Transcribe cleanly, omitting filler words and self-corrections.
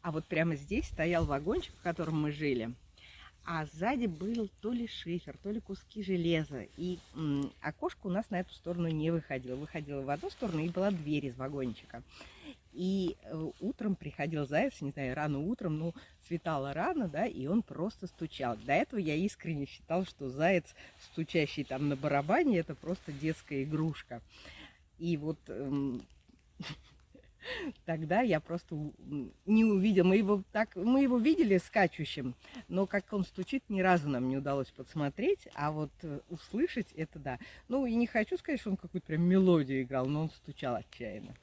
А вот прямо здесь стоял вагончик, в котором мы жили, а сзади был то ли шифер, то ли куски железа. И окошко у нас на эту сторону не выходило. Выходило в одну сторону, и была дверь из вагончика. И утром приходил заяц, не знаю, рано утром, ну, светало рано, да, и он просто стучал. До этого я искренне считала, что заяц, стучащий там на барабане, это просто детская игрушка. И вот тогда я просто не увидела. Мы его видели скачущим, но как он стучит, ни разу нам не удалось подсмотреть, а вот услышать это да. Ну и не хочу сказать, что он какую-то прям мелодию играл, но он стучал отчаянно.